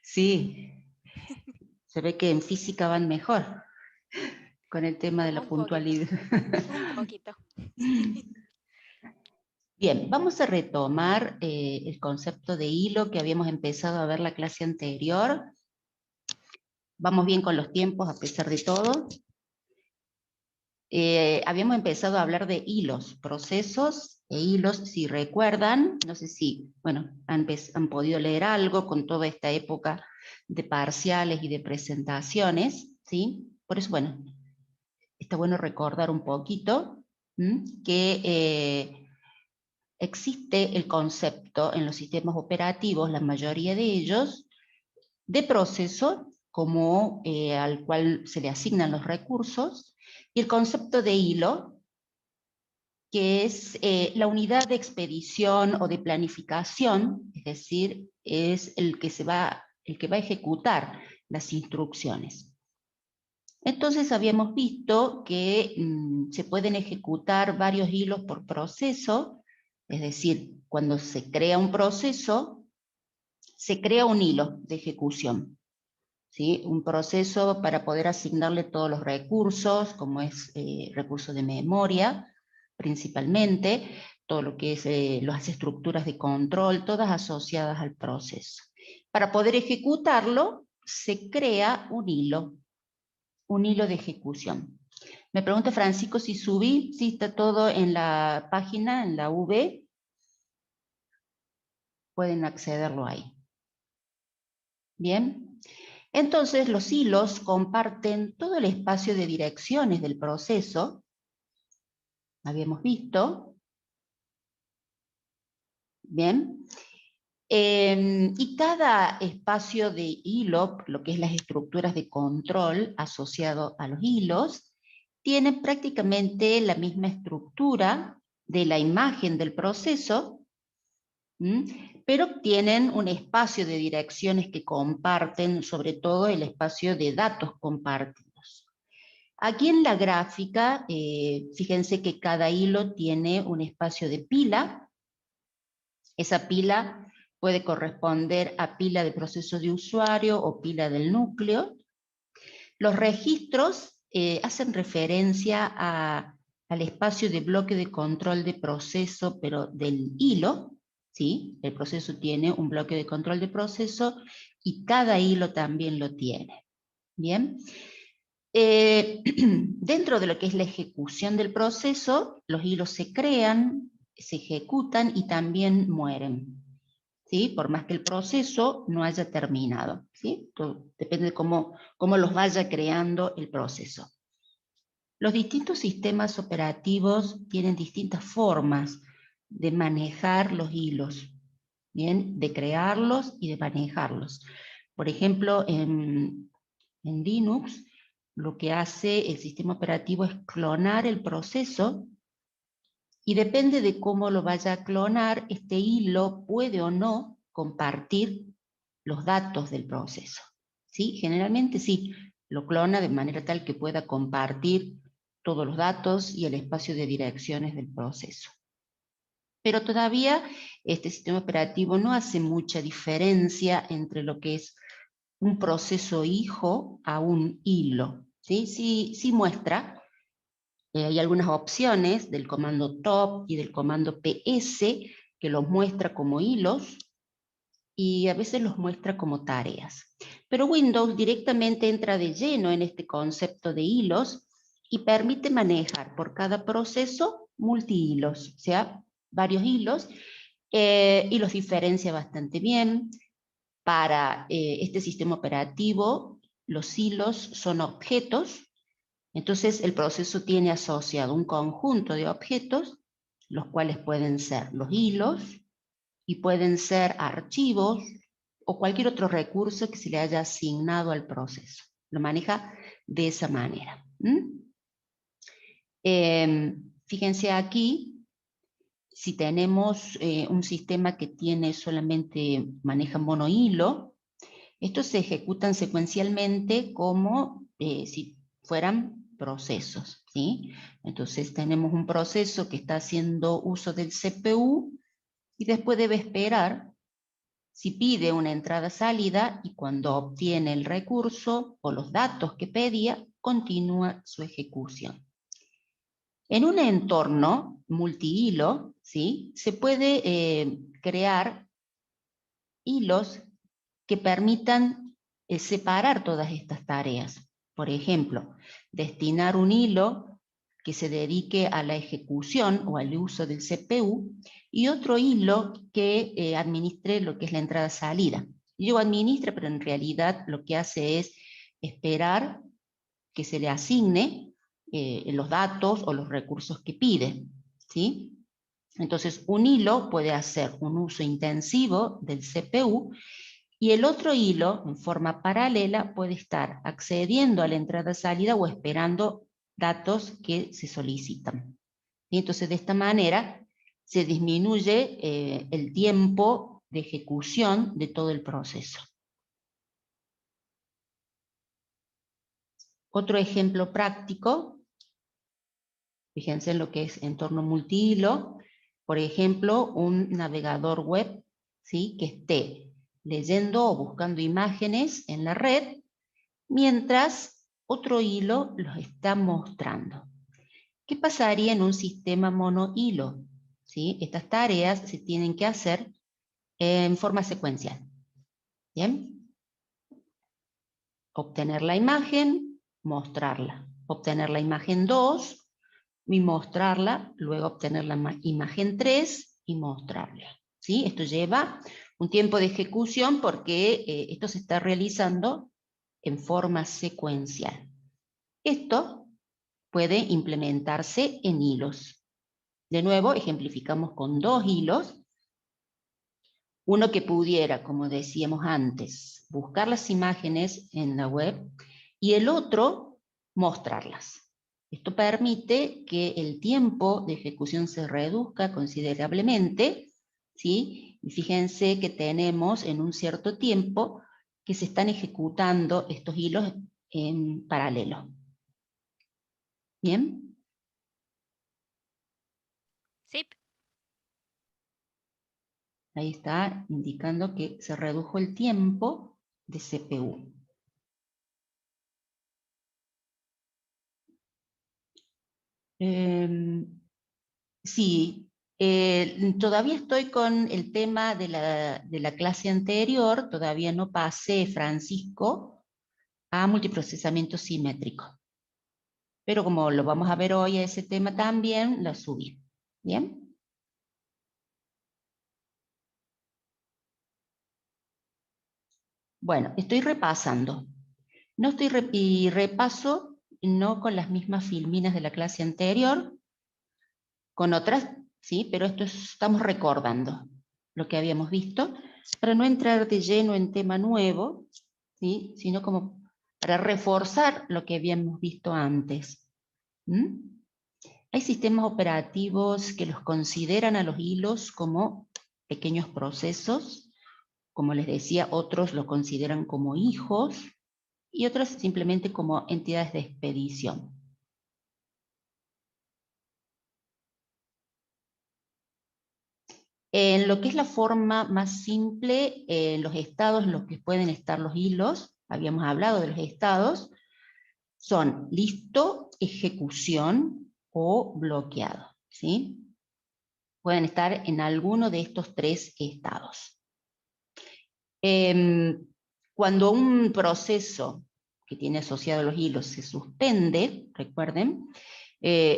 Sí, se ve que en física van mejor con el tema de la Un poquito, puntualidad. un poquito. Bien, vamos a retomar el concepto de hilo que habíamos empezado a ver la clase anterior. Vamos bien con los tiempos a pesar de todo. Habíamos empezado a hablar de hilos, procesos e hilos, si recuerdan, no sé si, bueno, han podido leer algo con toda esta época de parciales y de presentaciones, ¿sí? Por eso, bueno, está bueno recordar un poquito que existe el concepto en los sistemas operativos, la mayoría de ellos, de proceso como al cual se le asignan los recursos, y el concepto de hilo, que es la unidad de expedición o de planificación, es decir, es el que va a ejecutar las instrucciones. Entonces habíamos visto que se pueden ejecutar varios hilos por proceso, es decir, cuando se crea un proceso, se crea un hilo de ejecución. ¿Sí? Un proceso para poder asignarle todos los recursos, como es recursos de memoria, principalmente, todo lo que es las estructuras de control, todas asociadas al proceso. Para poder ejecutarlo, se crea un hilo de ejecución. Me pregunta Francisco si subí, si está todo en la página, en la V, pueden accederlo ahí. Bien. Entonces, los hilos comparten todo el espacio de direcciones del proceso, habíamos visto, bien, y cada espacio de hilo, lo que es las estructuras de control asociado a los hilos, tiene prácticamente la misma estructura de la imagen del proceso, pero tienen un espacio de direcciones que comparten, sobre todo el espacio de datos compartidos. Aquí en la gráfica, fíjense que cada hilo tiene un espacio de pila. Esa pila puede corresponder a pila de proceso de usuario o pila del núcleo. Los registros hacen referencia al espacio de bloque de control de proceso, pero del hilo, ¿sí? El proceso tiene un bloque de control de proceso y cada hilo también lo tiene. Bien. Dentro de lo que es la ejecución del proceso, los hilos se crean, se ejecutan y también mueren, ¿sí? Por más que el proceso no haya terminado, ¿sí? Todo depende de cómo los vaya creando el proceso. Los distintos sistemas operativos tienen distintas formas de manejar los hilos, ¿bien? De crearlos y de manejarlos. Por ejemplo, en Linux, lo que hace el sistema operativo es clonar el proceso y depende de cómo lo vaya a clonar, este hilo puede o no compartir los datos del proceso. ¿Sí? Generalmente sí, lo clona de manera tal que pueda compartir todos los datos y el espacio de direcciones del proceso. Pero todavía este sistema operativo no hace mucha diferencia entre lo que es un proceso hijo a un hilo. ¿Sí? Sí muestra, hay algunas opciones del comando top y del comando ps que los muestra como hilos y a veces los muestra como tareas. Pero Windows directamente entra de lleno en este concepto de hilos y permite manejar por cada proceso multihilos, o sea, varios hilos, y los diferencia bastante bien. Para este sistema operativo, los hilos son objetos, entonces el proceso tiene asociado un conjunto de objetos, los cuales pueden ser los hilos y pueden ser archivos o cualquier otro recurso que se le haya asignado al proceso. Lo maneja de esa manera. Fíjense aquí, si tenemos un sistema que tiene solamente, maneja monohilo, estos se ejecutan secuencialmente como si fueran procesos, ¿sí? Entonces tenemos un proceso que está haciendo uso del CPU y después debe esperar si pide una entrada-salida y cuando obtiene el recurso o los datos que pedía, continúa su ejecución. En un entorno multihilo, ¿sí?, se puede crear hilos que permitan separar todas estas tareas. Por ejemplo, destinar un hilo que se dedique a la ejecución o al uso del CPU y otro hilo que administre lo que es la entrada-salida. Yo administre, pero en realidad lo que hace es esperar que se le asigne los datos o los recursos que pide, ¿sí? Entonces, un hilo puede hacer un uso intensivo del CPU y el otro hilo, en forma paralela, puede estar accediendo a la entrada-salida o esperando datos que se solicitan. Y entonces, de esta manera, se disminuye el tiempo de ejecución de todo el proceso. Otro ejemplo práctico, fíjense en lo que es entorno multihilo, por ejemplo, un navegador web, ¿sí?, que esté leyendo o buscando imágenes en la red, mientras otro hilo los está mostrando. ¿Qué pasaría en un sistema monohilo? ¿Sí? Estas tareas se tienen que hacer en forma secuencial. ¿Bien? Obtener la imagen, mostrarla. Obtener la imagen 2 y mostrarla, luego obtener la imagen 3 y mostrarla. ¿Sí? Esto lleva un tiempo de ejecución porque esto se está realizando en forma secuencial. Esto puede implementarse en hilos. De nuevo, ejemplificamos con 2 hilos. Uno que pudiera, como decíamos antes, buscar las imágenes en la web y el otro, mostrarlas. Esto permite que el tiempo de ejecución se reduzca considerablemente, ¿sí? Y fíjense que tenemos en un cierto tiempo que se están ejecutando estos hilos en paralelo. ¿Bien? Sí. Ahí está indicando que se redujo el tiempo de CPU. Sí, todavía estoy con el tema de la clase anterior, todavía no pasé, Francisco, a multiprocesamiento simétrico. Pero como lo vamos a ver hoy a ese tema también, lo subí. ¿Bien? Bueno, estoy repasando. No estoy y repaso no con las mismas filminas de la clase anterior, con otras, sí, pero esto estamos recordando lo que habíamos visto, para no entrar de lleno en tema nuevo, ¿sí?, sino como para reforzar lo que habíamos visto antes. Hay sistemas operativos que los consideran a los hilos como pequeños procesos, como les decía, otros lo consideran como hijos, y otros simplemente como entidades de expedición. En lo que es la forma más simple, los estados en los que pueden estar los hilos, habíamos hablado de los estados, son listo, ejecución o bloqueado, ¿sí? Pueden estar en alguno de estos 3 estados. Cuando un proceso que tiene asociado los hilos se suspende, recuerden,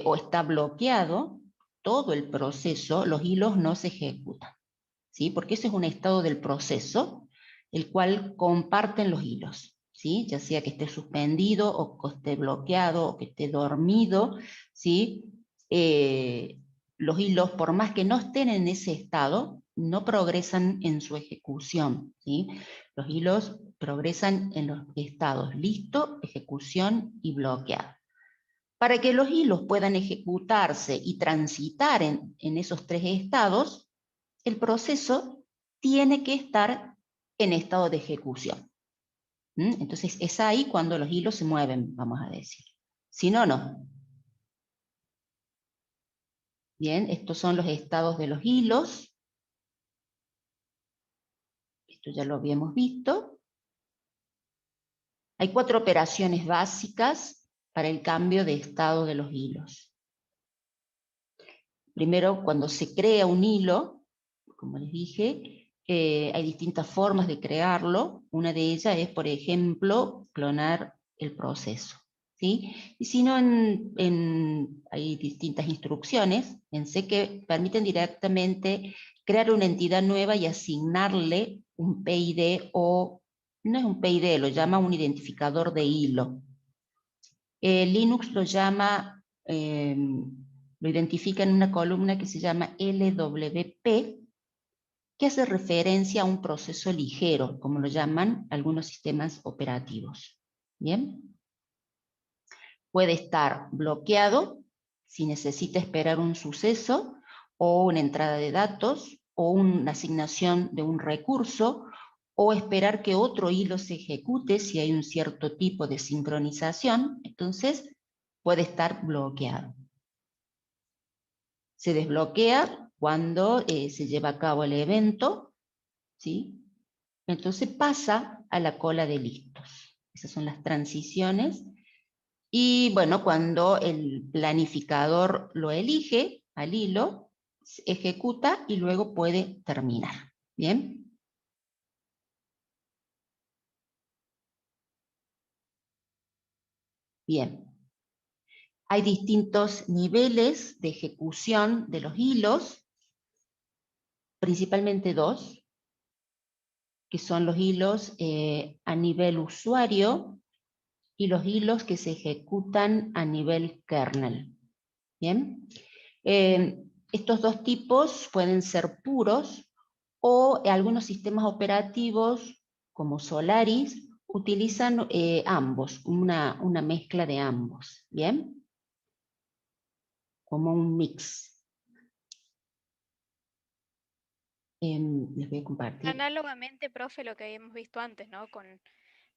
o está bloqueado, todo el proceso, los hilos no se ejecutan, ¿sí? Porque ese es un estado del proceso, el cual comparten los hilos, ¿sí? Ya sea que esté suspendido, o que esté bloqueado, o que esté dormido, ¿sí? Los hilos, por más que no estén en ese estado, no progresan en su ejecución, ¿sí? Los hilos progresan en los estados listo, ejecución y bloqueado. Para que los hilos puedan ejecutarse y transitar en esos 3 estados, el proceso tiene que estar en estado de ejecución. Entonces es ahí cuando los hilos se mueven, vamos a decir. Si no, no. Bien, estos son los estados de los hilos. esto ya lo habíamos visto. Hay 4 operaciones básicas para el cambio de estado de los hilos. Primero, cuando se crea un hilo, como les dije, hay distintas formas de crearlo. Una de ellas es, por ejemplo, clonar el proceso, ¿sí? Y si no, hay distintas instrucciones en C que permiten directamente crear una entidad nueva y asignarle un PID o, no es un PID, lo llama un identificador de hilo. Linux lo llama, lo identifica en una columna que se llama LWP, que hace referencia a un proceso ligero, como lo llaman algunos sistemas operativos. ¿Bien? Puede estar bloqueado si necesita esperar un suceso o una entrada de datos o una asignación de un recurso o esperar que otro hilo se ejecute si hay un cierto tipo de sincronización. Entonces puede estar bloqueado. Se desbloquea cuando se lleva a cabo el evento, ¿sí? Entonces pasa a la cola de listos. Esas son las transiciones. Y bueno, cuando el planificador lo elige al hilo, se ejecuta y luego puede terminar. ¿Bien? Bien. Hay distintos niveles de ejecución de los hilos, principalmente 2, que son los hilos a nivel usuario y los hilos que se ejecutan a nivel kernel. ¿Bien? Estos 2 tipos pueden ser puros o algunos sistemas operativos como Solaris utilizan ambos, una mezcla de ambos. ¿Bien? Como un mix. Les voy a compartir. Análogamente, profe, lo que habíamos visto antes, ¿no? Con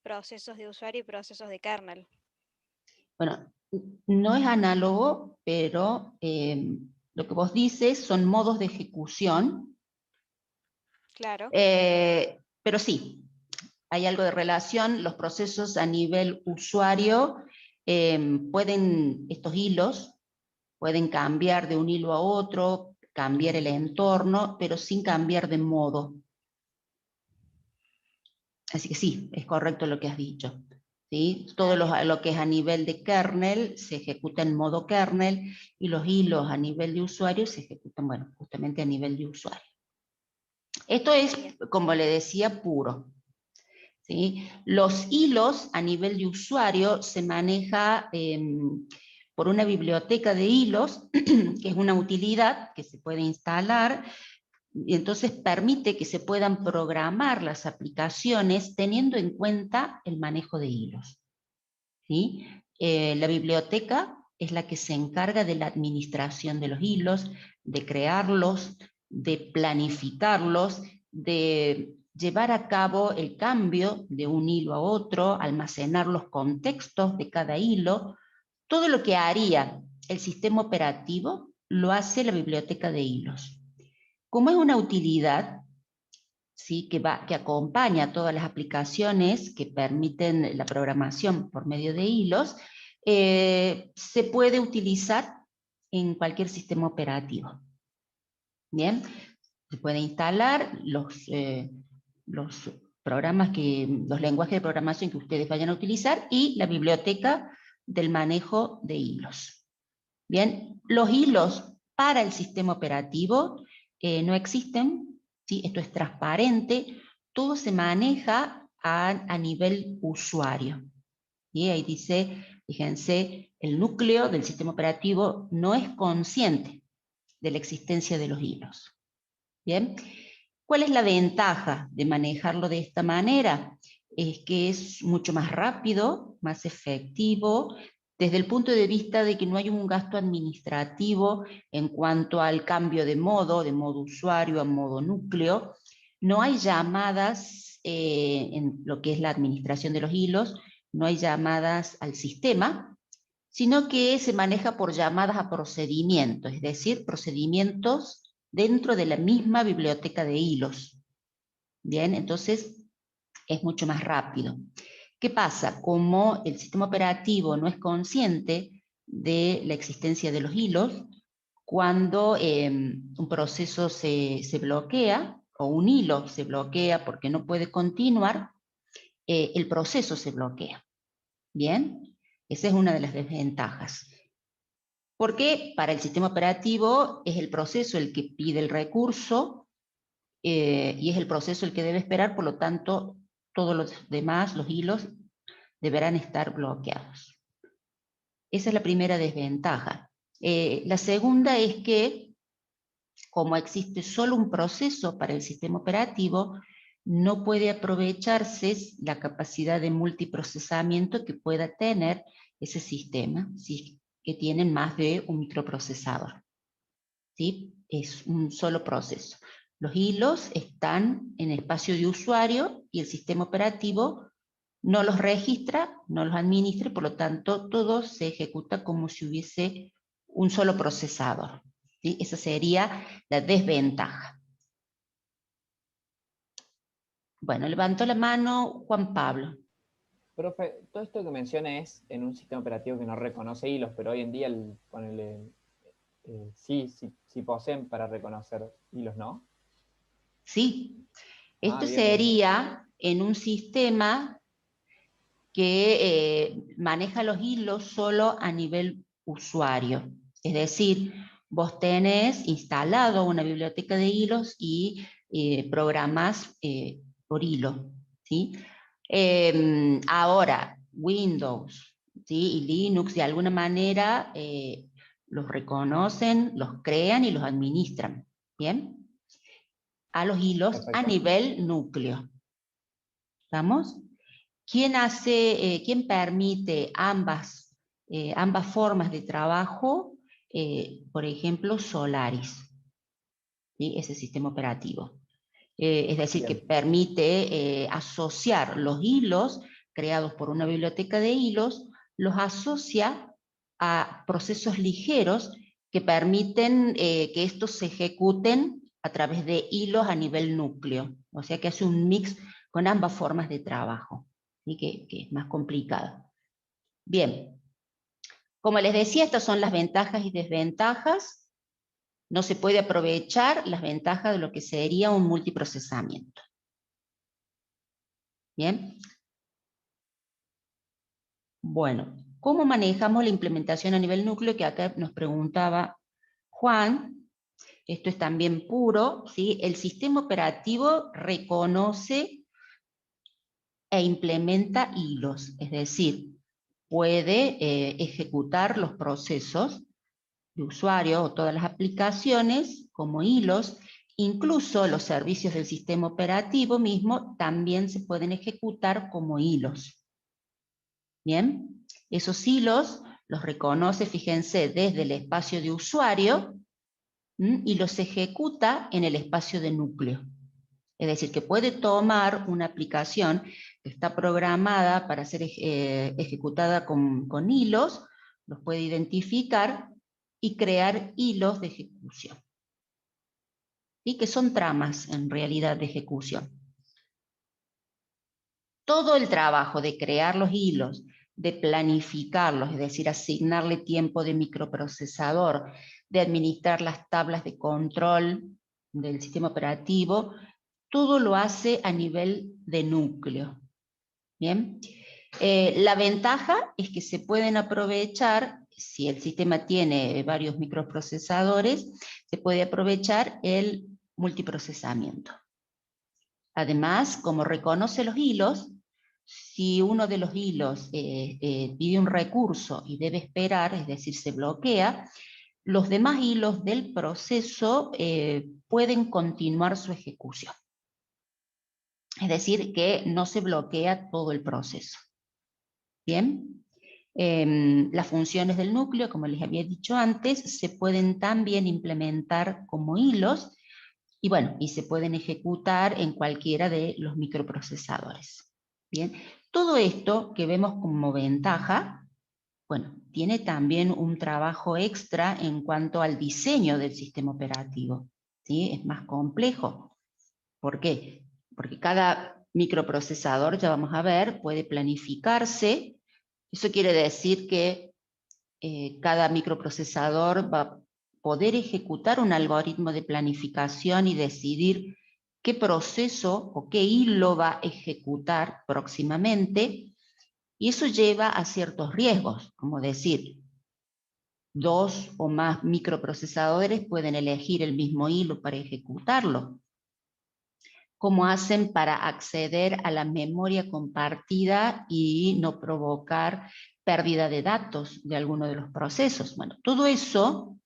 procesos de usuario y procesos de kernel. Bueno, no es análogo, pero lo que vos dices son modos de ejecución. Claro. Pero sí, hay algo de relación. Los procesos a nivel usuario estos hilos pueden cambiar de un hilo a otro, cambiar el entorno, pero sin cambiar de modo. Así que sí, es correcto lo que has dicho. ¿Sí? Todo lo que es a nivel de kernel se ejecuta en modo kernel y los hilos a nivel de usuario se ejecutan, bueno, justamente a nivel de usuario. Esto es, como le decía, puro. ¿Sí? Los hilos a nivel de usuario se maneja por una biblioteca de hilos, que es una utilidad que se puede instalar, y entonces permite que se puedan programar las aplicaciones teniendo en cuenta el manejo de hilos. ¿Sí? La biblioteca es la que se encarga de la administración de los hilos, de crearlos, de planificarlos, de llevar a cabo el cambio de un hilo a otro, almacenar los contextos de cada hilo. Todo lo que haría el sistema operativo lo hace la biblioteca de hilos. Como es una utilidad, ¿sí? que acompaña a todas las aplicaciones que permiten la programación por medio de hilos, se puede utilizar en cualquier sistema operativo. Bien, se puede instalar los los lenguajes de programación que ustedes vayan a utilizar y la biblioteca del manejo de hilos. Bien, los hilos para el sistema operativo no existen, ¿sí? Esto es transparente, todo se maneja a nivel usuario. Y ahí dice, fíjense, el núcleo del sistema operativo no es consciente de la existencia de los hilos. Bien, ¿cuál es la ventaja de manejarlo de esta manera? Es que es mucho más rápido, más efectivo, desde el punto de vista de que no hay un gasto administrativo en cuanto al cambio de modo usuario a modo núcleo. No hay llamadas en lo que es la administración de los hilos, no hay llamadas al sistema, sino que se maneja por llamadas a procedimientos, es decir, procedimientos dentro de la misma biblioteca de hilos. Bien, entonces es mucho más rápido. ¿Qué pasa? Como el sistema operativo no es consciente de la existencia de los hilos, cuando un proceso se bloquea o un hilo se bloquea porque no puede continuar, el proceso se bloquea. Bien, esa es una de las desventajas. Porque para el sistema operativo es el proceso el que pide el recurso y es el proceso el que debe esperar, por lo tanto, todos los demás, los hilos, deberán estar bloqueados. Esa es la primera desventaja. La segunda es que, como existe solo un proceso para el sistema operativo, no puede aprovecharse la capacidad de multiprocesamiento que pueda tener ese sistema, si que tienen más de un microprocesador. ¿Sí? Es un solo proceso. Los hilos están en el espacio de usuario y el sistema operativo no los registra, no los administra, y por lo tanto todo se ejecuta como si hubiese un solo procesador. ¿Sí? Esa sería la desventaja. Bueno, levantó la mano Juan Pablo. Profe, todo esto que menciona es en un sistema operativo que no reconoce hilos, pero hoy en día sí poseen para reconocer hilos, ¿no? Sí, esto Bien, bien. sería en un sistema que maneja los hilos solo a nivel usuario. Es decir, vos tenés instalado una biblioteca de hilos y programás por hilo. ¿Sí? Ahora, Windows, ¿sí? Y Linux de alguna manera los reconocen, los crean y los administran. ¿Bien? A los hilos a Perfecto. nivel núcleo. ¿Estamos? ¿Quién permite ambas formas de trabajo? Por ejemplo, Solaris, ¿sí? Ese sistema operativo. Es decir, que Bien. permite asociar los hilos creados por una biblioteca de hilos, los asocia a procesos ligeros que permiten que estos se ejecuten a través de hilos a nivel núcleo. O sea que hace un mix con ambas formas de trabajo, ¿sí? Que es más complicado. Bien, como les decía, estas son las ventajas y desventajas. No se puede aprovechar las ventajas de lo que sería un multiprocesamiento. Bien. Bueno, ¿cómo manejamos la implementación a nivel núcleo? Que acá nos preguntaba Juan. Esto es también puro, ¿sí? El sistema operativo reconoce e implementa hilos, es decir, puede ejecutar los procesos de usuario o todas las aplicaciones como hilos. Incluso los servicios del sistema operativo mismo también se pueden ejecutar como hilos. Bien, esos hilos los reconoce, fíjense, desde el espacio de usuario y los ejecuta en el espacio de núcleo. Es decir, que puede tomar una aplicación que está programada para ser ejecutada con hilos, los puede identificar y crear hilos de ejecución. ¿Sí? Que son tramas en realidad de ejecución. Todo el trabajo de crear los hilos, de planificarlos, es decir, asignarle tiempo de microprocesador, de administrar las tablas de control del sistema operativo, todo lo hace a nivel de núcleo. ¿Bien? La ventaja es que se pueden aprovechar, si el sistema tiene varios microprocesadores, se puede aprovechar el multiprocesamiento. Además, como reconoce los hilos, si uno de los hilos pide un recurso y debe esperar, es decir, se bloquea, los demás hilos del proceso pueden continuar su ejecución. Es decir, que no se bloquea todo el proceso. Bien. Las funciones del núcleo, como les había dicho antes, se pueden también implementar como hilos y bueno, y se pueden ejecutar en cualquiera de los microprocesadores. Bien, todo esto que vemos como ventaja, bueno, tiene también un trabajo extra en cuanto al diseño del sistema operativo. ¿Sí? Es más complejo. ¿Por qué? porque cada microprocesador, ya vamos a ver, puede planificarse. Eso quiere decir que cada microprocesador va a poder ejecutar un algoritmo de planificación y decidir qué proceso o qué hilo va a ejecutar próximamente, y eso lleva a ciertos riesgos, como decir, 2 o más microprocesadores pueden elegir el mismo hilo para ejecutarlo. ¿Cómo hacen para acceder a la memoria compartida y no provocar pérdida de datos de alguno de los procesos? Bueno, todo eso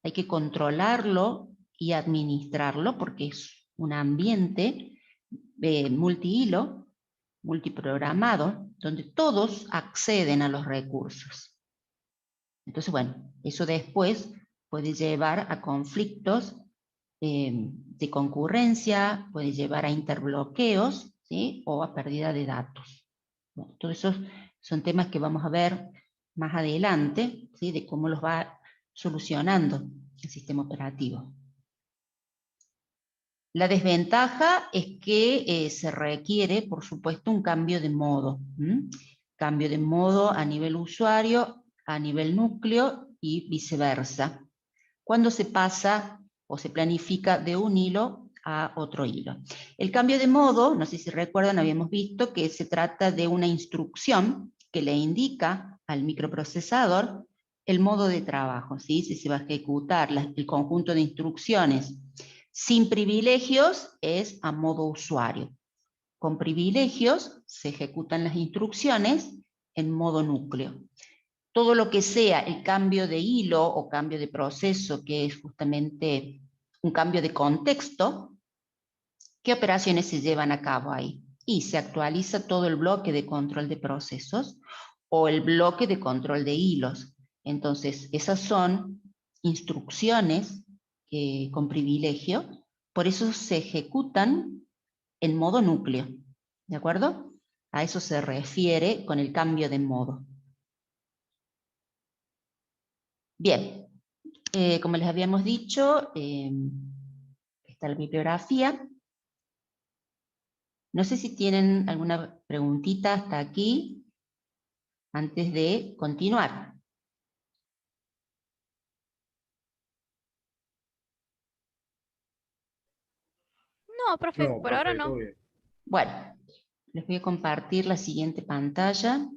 hay que controlarlo y administrarlo porque es un ambiente multihilo, multiprogramado, donde todos acceden a los recursos. Entonces, bueno, eso después puede llevar a conflictos de concurrencia, puede llevar a interbloqueos, ¿sí? O a pérdida de datos. Bueno, todos esos son temas que vamos a ver más adelante, ¿sí? De cómo los va solucionando el sistema operativo. La desventaja es que se requiere, por supuesto, un cambio de modo. Cambio de modo a nivel usuario, a nivel núcleo y viceversa. Cuando se pasa o se planifica de un hilo a otro hilo. El cambio de modo, no sé si recuerdan, habíamos visto que se trata de una instrucción que le indica al microprocesador el modo de trabajo, ¿sí? Si se va a ejecutar el conjunto de instrucciones sin privilegios es a modo usuario. Con privilegios se ejecutan las instrucciones en modo núcleo. Todo lo que sea el cambio de hilo o cambio de proceso, que es justamente un cambio de contexto, ¿qué operaciones se llevan a cabo ahí? Y se actualiza todo el bloque de control de procesos o el bloque de control de hilos. Entonces, esas son instrucciones con privilegio, por eso se ejecutan en modo núcleo, ¿de acuerdo? A eso se refiere con el cambio de modo. Bien, como les habíamos dicho, está la bibliografía. No sé si tienen alguna preguntita hasta aquí, antes de continuar. No, profe, No, por ahora profe, no. todo bien. Bueno, les voy a compartir la siguiente pantalla.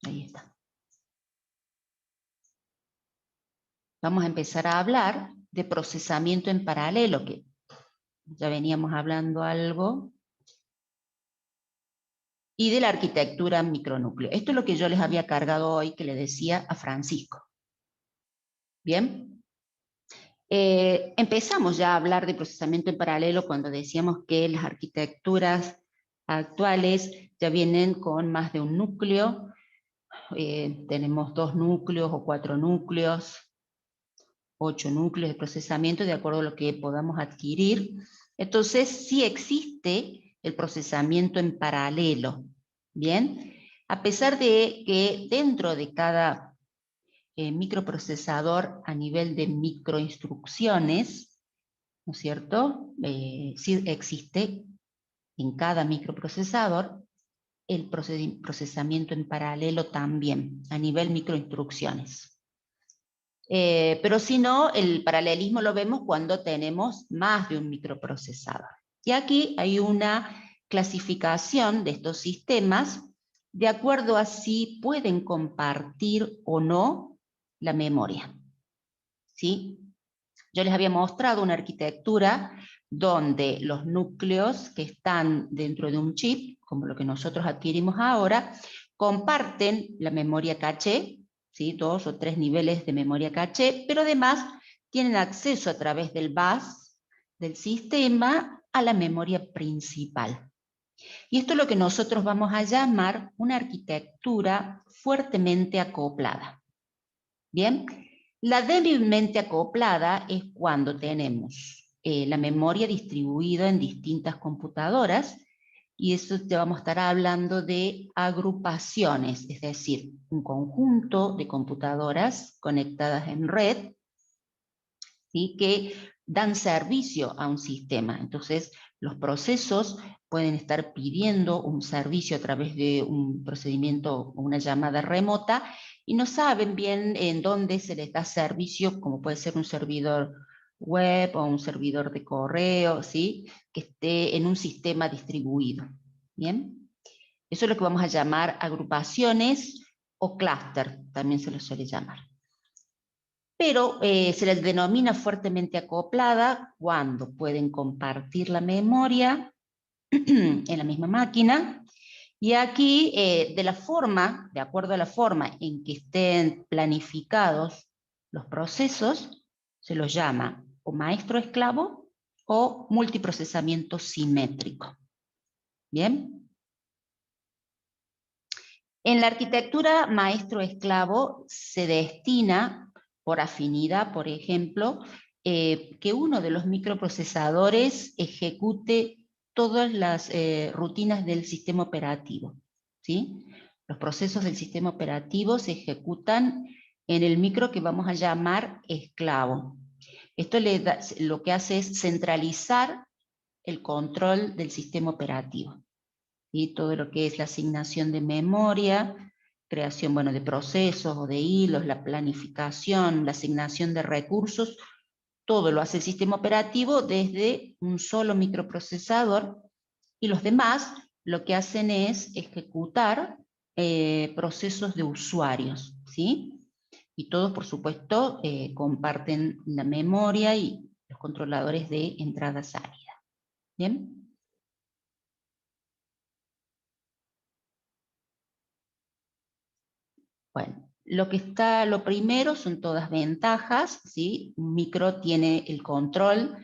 Ahí está. Vamos a empezar a hablar de procesamiento en paralelo, que ya veníamos hablando algo, y de la arquitectura micronúcleo. Esto es lo que yo les había cargado hoy, que le decía a Francisco. ¿Bien? Empezamos ya a hablar de procesamiento en paralelo cuando decíamos que las arquitecturas actuales ya vienen con más de un núcleo. Tenemos 2 núcleos o 4 núcleos, 8 núcleos de procesamiento, de acuerdo a lo que podamos adquirir. Entonces, sí existe el procesamiento en paralelo. ¿Bien? A pesar de que dentro de cada microprocesador a nivel de microinstrucciones, ¿no es cierto? Sí existe en cada microprocesador el procesamiento en paralelo también, a nivel microinstrucciones. Pero si no, el paralelismo lo vemos cuando tenemos más de un microprocesador. Y aquí hay una clasificación de estos sistemas de acuerdo a si pueden compartir o no la memoria. ¿Sí? Yo les había mostrado una arquitectura donde los núcleos que están dentro de un chip, como lo que nosotros adquirimos ahora, comparten la memoria caché, ¿sí? 2 o 3 niveles de memoria caché, pero además tienen acceso a través del bus del sistema a la memoria principal. Y esto es lo que nosotros vamos a llamar una arquitectura fuertemente acoplada. ¿Bien? La débilmente acoplada es cuando tenemos la memoria distribuida en distintas computadoras y eso te vamos a estar hablando de agrupaciones, es decir, un conjunto de computadoras conectadas en red, ¿sí?, que dan servicio a un sistema. Entonces, los procesos pueden estar pidiendo un servicio a través de un procedimiento o una llamada remota y no saben bien en dónde se les da servicio, como puede ser un servidor web o un servidor de correo, ¿sí?, que esté en un sistema distribuido. ¿Bien? Eso es lo que vamos a llamar agrupaciones o clúster, también se lo suele llamar. Pero se les denomina fuertemente acoplada cuando pueden compartir la memoria en la misma máquina, y aquí de acuerdo a la forma en que estén planificados los procesos, se los llama o maestro-esclavo o multiprocesamiento simétrico. ¿Bien? En la arquitectura maestro-esclavo se destina por afinidad, por ejemplo, que uno de los microprocesadores ejecute todas las rutinas del sistema operativo, ¿sí? Los procesos del sistema operativo se ejecutan en el micro que vamos a llamar esclavo. Esto lo que hace es centralizar el control del sistema operativo. Y todo lo que es la asignación de memoria, creación, bueno, de procesos o de hilos, la planificación, la asignación de recursos, todo lo hace el sistema operativo desde un solo microprocesador, y los demás lo que hacen es ejecutar procesos de usuarios, ¿sí? Y todos, por supuesto, comparten la memoria y los controladores de entrada-salida. ¿Bien? Bueno, lo primero son todas ventajas, ¿sí? Un micro tiene el control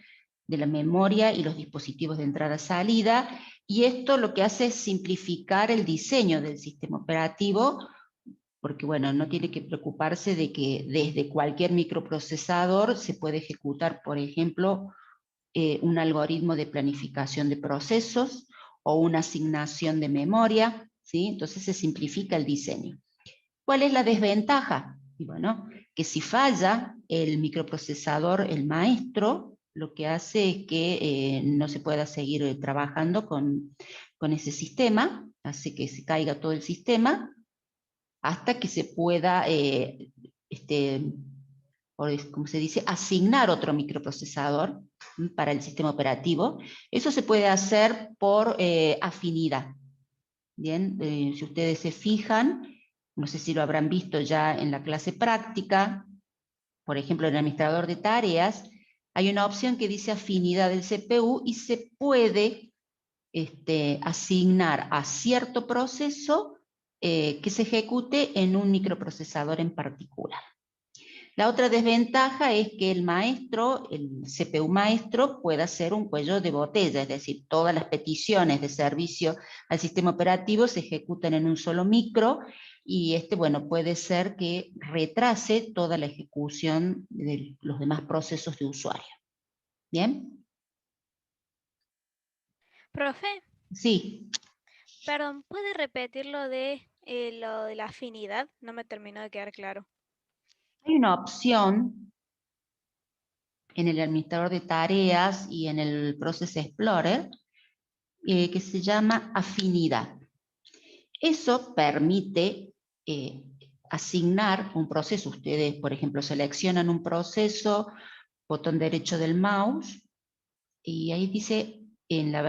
de la memoria y los dispositivos de entrada-salida, y esto lo que hace es simplificar el diseño del sistema operativo, porque bueno, no tiene que preocuparse de que desde cualquier microprocesador se puede ejecutar, por ejemplo, un algoritmo de planificación de procesos o una asignación de memoria, ¿sí? Entonces se simplifica el diseño. ¿Cuál es la desventaja? Y bueno, que si falla el microprocesador, el maestro, lo que hace es que no se pueda seguir trabajando con ese sistema, hace que se caiga todo el sistema, hasta que se pueda, como se dice, asignar otro microprocesador para el sistema operativo. Eso se puede hacer por afinidad. Bien, si ustedes se fijan, no sé si lo habrán visto ya en la clase práctica, por ejemplo, en el administrador de tareas, hay una opción que dice afinidad del CPU y se puede asignar a cierto proceso que se ejecute en un microprocesador en particular. La otra desventaja es que el maestro, el CPU maestro, pueda ser un cuello de botella, es decir, todas las peticiones de servicio al sistema operativo se ejecutan en un solo micro, y bueno, puede ser que retrase toda la ejecución de los demás procesos de usuario. ¿Bien? Profe, Sí. perdón, ¿puede repetir lo de la afinidad? No me terminó de quedar claro. Hay una opción en el administrador de tareas y en el Process Explorer que se llama afinidad. Eso permite asignar un proceso. Ustedes, por ejemplo, seleccionan un proceso, botón derecho del mouse, y ahí dice, en la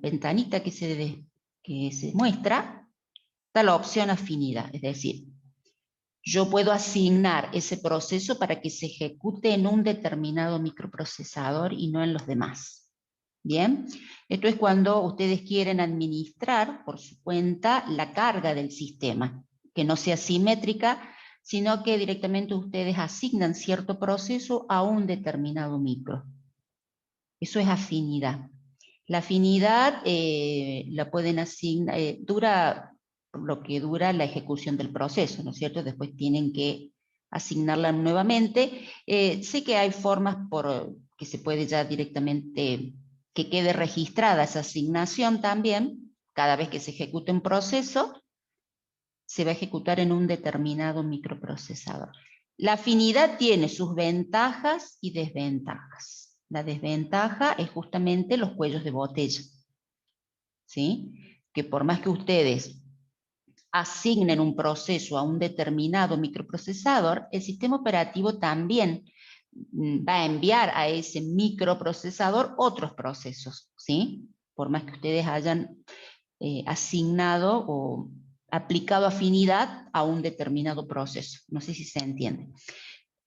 ventanita que se muestra, está la opción afinidad. Es decir, yo puedo asignar ese proceso para que se ejecute en un determinado microprocesador y no en los demás. Bien, esto es cuando ustedes quieren administrar por su cuenta la carga del sistema, que no sea simétrica, sino que directamente ustedes asignan cierto proceso a un determinado micro. Eso es afinidad. La afinidad la pueden asignar, dura lo que dura la ejecución del proceso, ¿no es cierto? Después tienen que asignarla nuevamente. Sé que hay formas por que se puede ya directamente que quede registrada esa asignación también, Cada vez que se ejecute un proceso, se va a ejecutar en un determinado microprocesador. La afinidad tiene sus ventajas y desventajas. La desventaja es justamente los cuellos de botella, ¿sí? Que por más que ustedes asignen un proceso a un determinado microprocesador, el sistema operativo también va a enviar a ese microprocesador otros procesos, ¿sí? Por más que ustedes hayan asignado o aplicado afinidad a un determinado proceso. No sé si se entiende.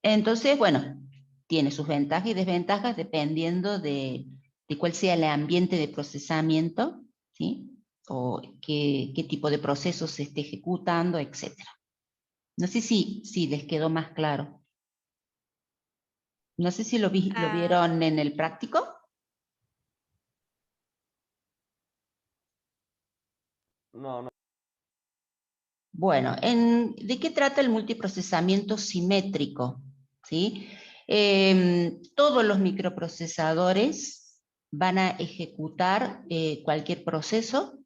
Entonces, bueno, tiene sus ventajas y desventajas dependiendo de cuál sea el ambiente de procesamiento, ¿sí? O qué tipo de procesos se esté ejecutando, etc. No sé si les quedó más claro. No sé si lo vieron en el práctico. No. Bueno, ¿de qué trata el multiprocesamiento simétrico? ¿Sí? Todos los microprocesadores van a ejecutar cualquier proceso,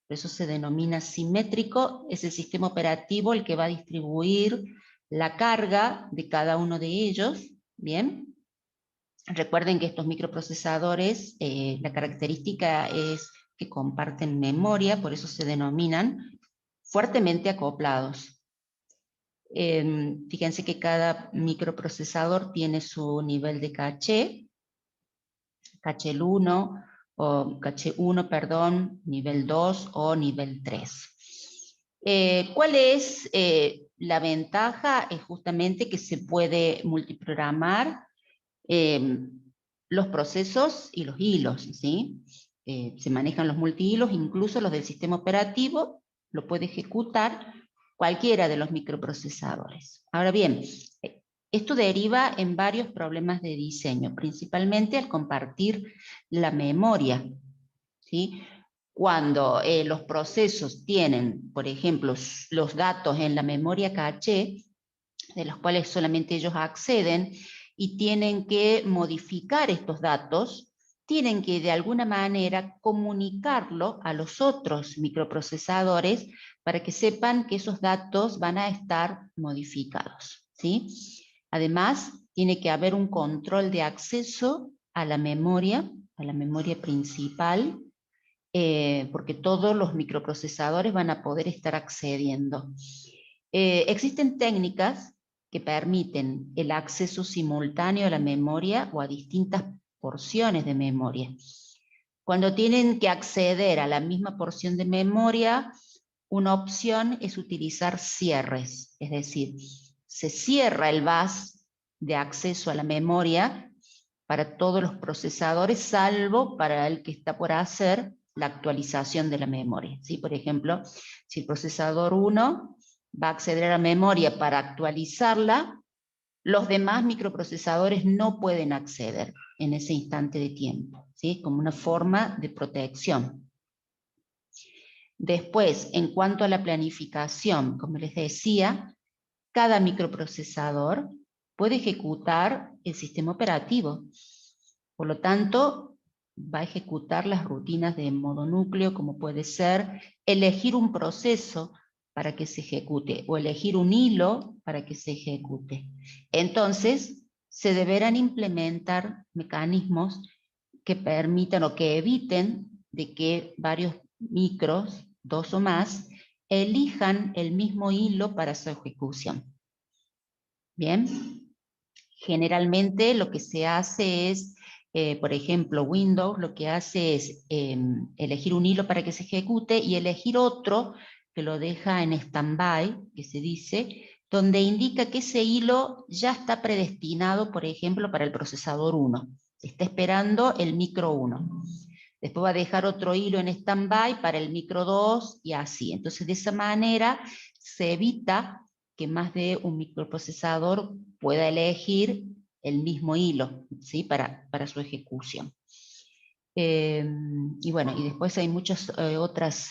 por eso se denomina simétrico, es el sistema operativo el que va a distribuir la carga de cada uno de ellos, ¿bien? Recuerden que estos microprocesadores, la característica es que comparten memoria, por eso se denominan fuertemente acoplados. Fíjense que cada microprocesador tiene su nivel de caché, caché 1, o caché 1, perdón, nivel 2 o nivel 3. ¿Cuál es la ventaja? Es justamente que se puede multiprogramar los procesos y los hilos, ¿sí? Se manejan los multihilos, incluso los del sistema operativo, lo puede ejecutar cualquiera de los microprocesadores. Ahora bien, esto deriva en varios problemas de diseño, principalmente al compartir la memoria, ¿sí? Cuando los procesos tienen, por ejemplo, los datos en la memoria caché, de los cuales solamente ellos acceden, y tienen que modificar estos datos, tienen que de alguna manera comunicarlo a los otros microprocesadores para que sepan que esos datos van a estar modificados, ¿sí? Además, tiene que haber un control de acceso a la memoria principal, porque todos los microprocesadores van a poder estar accediendo. Existen técnicas que permiten el acceso simultáneo a la memoria o a distintas porciones de memoria. Cuando tienen que acceder a la misma porción de memoria, una opción es utilizar cierres, es decir, se cierra el bus de acceso a la memoria para todos los procesadores, salvo para el que está por hacer la actualización de la memoria, ¿sí? Por ejemplo, si el procesador 1 va a acceder a la memoria para actualizarla, los demás microprocesadores no pueden acceder en ese instante de tiempo, ¿sí? Como una forma de protección. Después, en cuanto a la planificación, como les decía, cada microprocesador puede ejecutar el sistema operativo. Por lo tanto, va a ejecutar las rutinas de modo núcleo, como puede ser elegir un proceso para que se ejecute o elegir un hilo para que se ejecute. Entonces, se deberán implementar mecanismos que permitan o que eviten de que varios micros, 2 o más, elijan el mismo hilo para su ejecución. Bien, generalmente lo que se hace es, por ejemplo, Windows lo que hace es elegir un hilo para que se ejecute y elegir otro que lo deja en stand-by, que se dice, donde indica que ese hilo ya está predestinado, por ejemplo, para el procesador 1. Está esperando el micro 1. Después va a dejar otro hilo en stand-by para el micro 2 y así. Entonces, de esa manera se evita que más de un microprocesador pueda elegir el mismo hilo, ¿sí? para su ejecución. Y bueno, y después hay muchos otros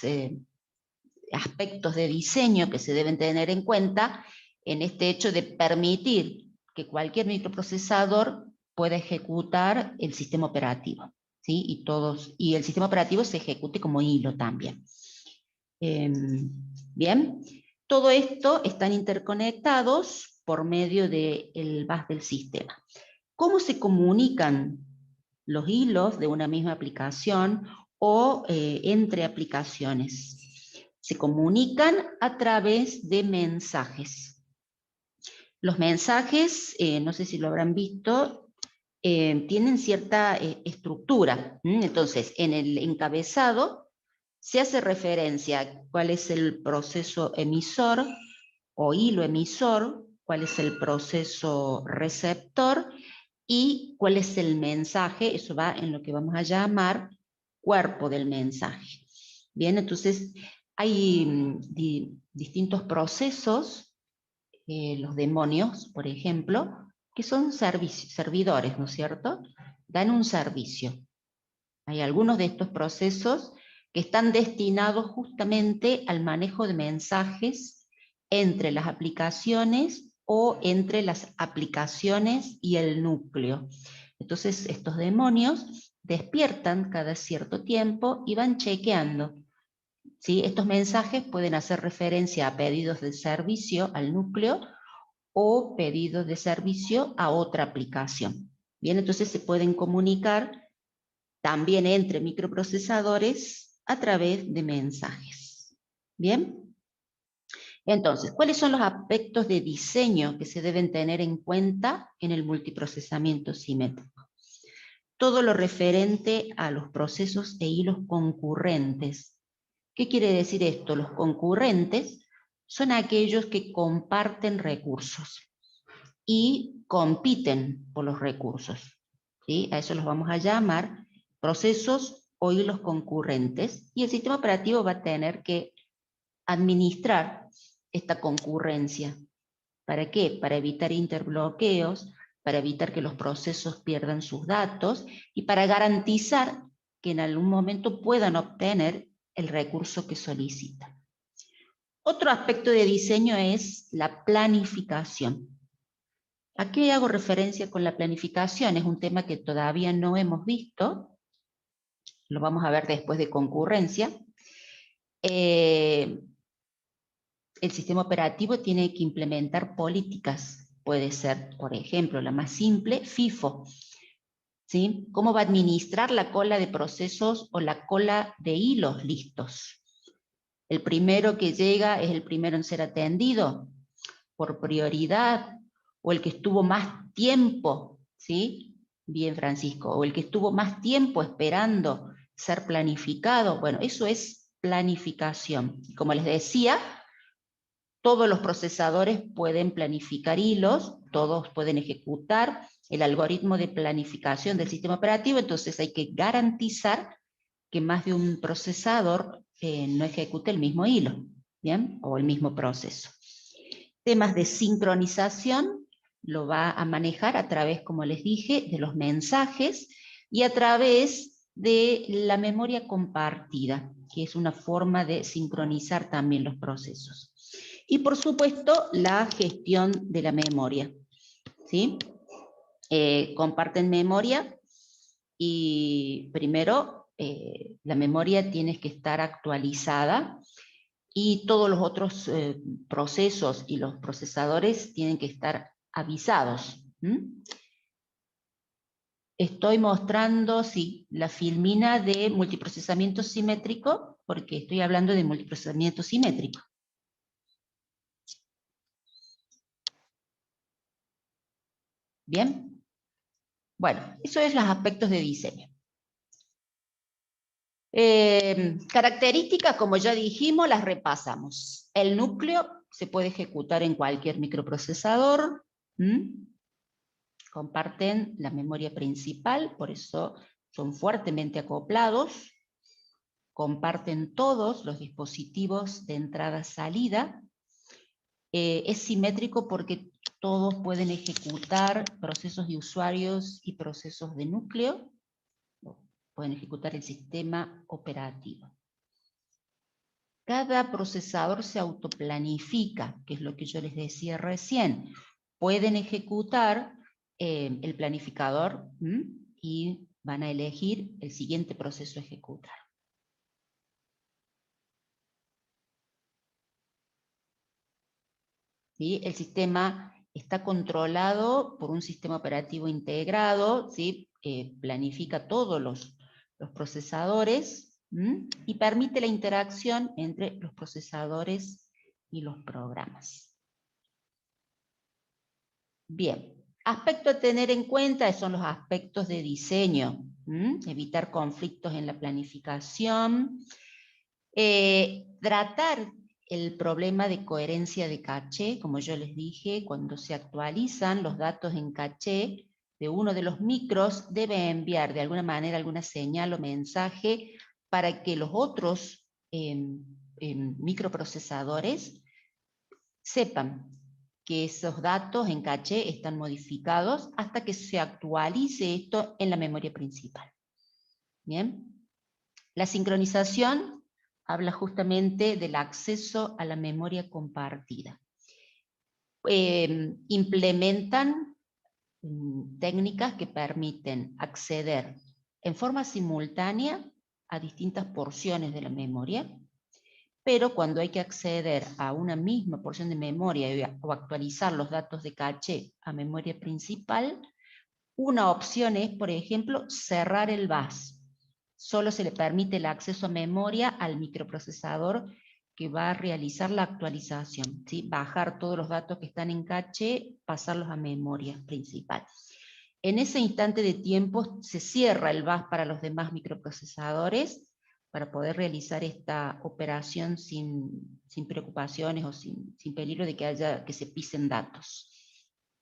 aspectos de diseño que se deben tener en cuenta en este hecho de permitir que cualquier microprocesador pueda ejecutar el sistema operativo. ¿sí? Y el sistema operativo se ejecute como hilo también. Bien, todo esto están interconectados por medio del bus del sistema. ¿Cómo se comunican los hilos de una misma aplicación o entre aplicaciones? Se comunican a través de mensajes. Los mensajes, no sé si lo habrán visto, tienen cierta estructura. Entonces, en el encabezado se hace referencia a cuál es el proceso emisor o hilo emisor, cuál es el proceso receptor y cuál es el mensaje. Eso va en lo que vamos a llamar cuerpo del mensaje. Bien, entonces hay distintos procesos, los demonios, por ejemplo, que son servidores, ¿no es cierto? Dan un servicio. Hay algunos de estos procesos que están destinados justamente al manejo de mensajes entre las aplicaciones o entre las aplicaciones y el núcleo. Entonces estos demonios despiertan cada cierto tiempo y van chequeando. ¿Sí? Estos mensajes pueden hacer referencia a pedidos de servicio al núcleo o pedidos de servicio a otra aplicación. Bien, entonces se pueden comunicar también entre microprocesadores a través de mensajes. Bien, entonces, ¿cuáles son los aspectos de diseño que se deben tener en cuenta en el multiprocesamiento simétrico? Todo lo referente a los procesos e hilos concurrentes. ¿Qué quiere decir esto? Los concurrentes son aquellos que comparten recursos y compiten por los recursos. ¿Sí? A eso los vamos a llamar procesos o hilos concurrentes, y el sistema operativo va a tener que administrar esta concurrencia. ¿Para qué? Para evitar interbloqueos, para evitar que los procesos pierdan sus datos y para garantizar que en algún momento puedan obtener el recurso que solicitan. Otro aspecto de diseño es la planificación. ¿A qué hago referencia con la planificación? Es un tema que todavía no hemos visto, lo vamos a ver después de concurrencia. El sistema operativo tiene que implementar políticas. Puede ser, por ejemplo, la más simple, FIFO. ¿Sí? ¿Cómo va a administrar la cola de procesos o la cola de hilos listos? El primero que llega es el primero en ser atendido por prioridad, o el que estuvo más tiempo, ¿sí? Bien, Francisco, o el que estuvo más tiempo esperando ser planificado. Bueno, eso es planificación. Como les decía, todos los procesadores pueden planificar hilos, todos pueden ejecutar el algoritmo de planificación del sistema operativo, entonces hay que garantizar que más de un procesador no ejecute el mismo hilo, ¿bien? O el mismo proceso. Temas de sincronización lo va a manejar a través, como les dije, de los mensajes y a través de la memoria compartida, que es una forma de sincronizar también los procesos. Y por supuesto, la gestión de la memoria. ¿Sí? Comparten memoria y primero la memoria tiene que estar actualizada y todos los otros procesos y los procesadores tienen que estar avisados. Estoy mostrando, sí, la filmina de multiprocesamiento simétrico, porque estoy hablando de multiprocesamiento simétrico. ¿Bien? Bueno, eso es los aspectos de diseño. Características, como ya dijimos, las repasamos. El núcleo se puede ejecutar en cualquier microprocesador. Comparten la memoria principal, por eso son fuertemente acoplados. Comparten todos los dispositivos de entrada-salida. Es simétrico porque todos pueden ejecutar procesos de usuarios y procesos de núcleo. Pueden ejecutar el sistema operativo. Cada procesador se autoplanifica, que es lo que yo les decía recién. Pueden ejecutar el planificador y van a elegir el siguiente proceso a ejecutar. ¿Sí? El sistema está controlado por un sistema operativo integrado, ¿sí? Planifica todos los procesadores, y permite la interacción entre los procesadores y los programas. Bien, aspecto a tener en cuenta son los aspectos de diseño, evitar conflictos en la planificación, tratar el problema de coherencia de caché, como yo les dije, cuando se actualizan los datos en caché de uno de los micros, debe enviar de alguna manera alguna señal o mensaje para que los otros microprocesadores sepan que esos datos en caché están modificados hasta que se actualice esto en la memoria principal. Bien, la sincronización habla justamente del acceso a la memoria compartida. Implementan técnicas que permiten acceder en forma simultánea a distintas porciones de la memoria, pero cuando hay que acceder a una misma porción de memoria o actualizar los datos de caché a memoria principal, una opción es, por ejemplo, cerrar el bus. Solo se le permite el acceso a memoria al microprocesador que va a realizar la actualización, ¿sí? Bajar todos los datos que están en caché, pasarlos a memoria principal. En ese instante de tiempo se cierra el bus para los demás microprocesadores para poder realizar esta operación sin preocupaciones o sin peligro de que se pisen datos.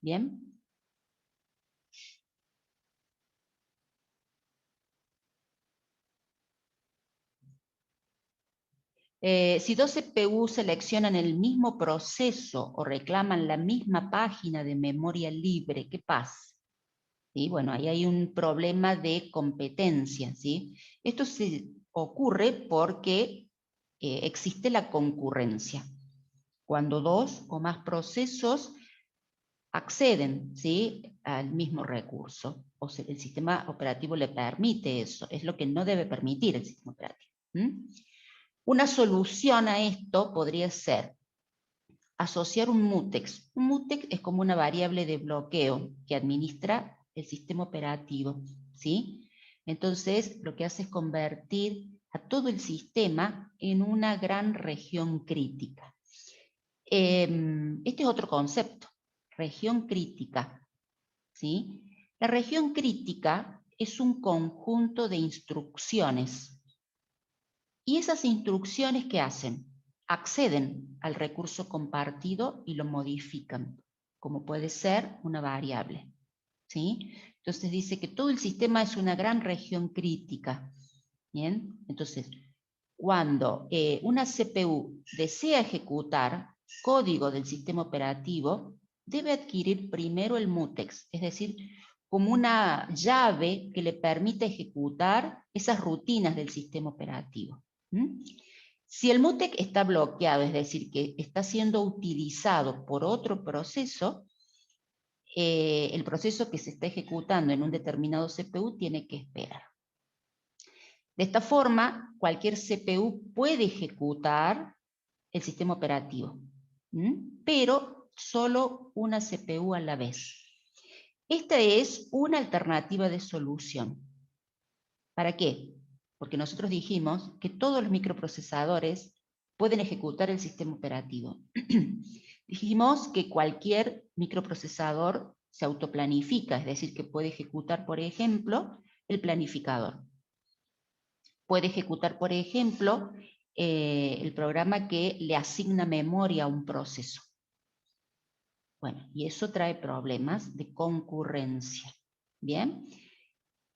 ¿Bien? Si dos CPU seleccionan el mismo proceso o reclaman la misma página de memoria libre, ¿qué pasa? ¿Sí? Bueno, ahí hay un problema de competencia, ¿sí? Esto se ocurre porque existe la concurrencia. Cuando dos o más procesos acceden, ¿sí?, al mismo recurso, o sea, el sistema operativo le permite eso, es lo que no debe permitir el sistema operativo. Una solución a esto podría ser asociar un mutex. Un mutex es como una variable de bloqueo que administra el sistema operativo, ¿sí? Entonces, lo que hace es convertir a todo el sistema en una gran región crítica. Este es otro concepto, región crítica, ¿sí? La región crítica es un conjunto de instrucciones. ¿Y esas instrucciones qué hacen? Acceden al recurso compartido y lo modifican, como puede ser una variable, ¿sí? Entonces dice que todo el sistema es una gran región crítica. ¿Bien? Entonces, cuando una CPU desea ejecutar código del sistema operativo, debe adquirir primero el mutex, es decir, como una llave que le permite ejecutar esas rutinas del sistema operativo. Si el mutex está bloqueado, es decir, que está siendo utilizado por otro proceso, el proceso que se está ejecutando en un determinado CPU tiene que esperar. De esta forma, cualquier CPU puede ejecutar el sistema operativo, pero solo una CPU a la vez. Esta es una alternativa de solución. ¿Para qué? Porque nosotros dijimos que todos los microprocesadores pueden ejecutar el sistema operativo. Dijimos que cualquier microprocesador se autoplanifica, es decir, que puede ejecutar, por ejemplo, el planificador. Puede ejecutar, por ejemplo, el programa que le asigna memoria a un proceso. Bueno, y eso trae problemas de concurrencia. ¿Bien?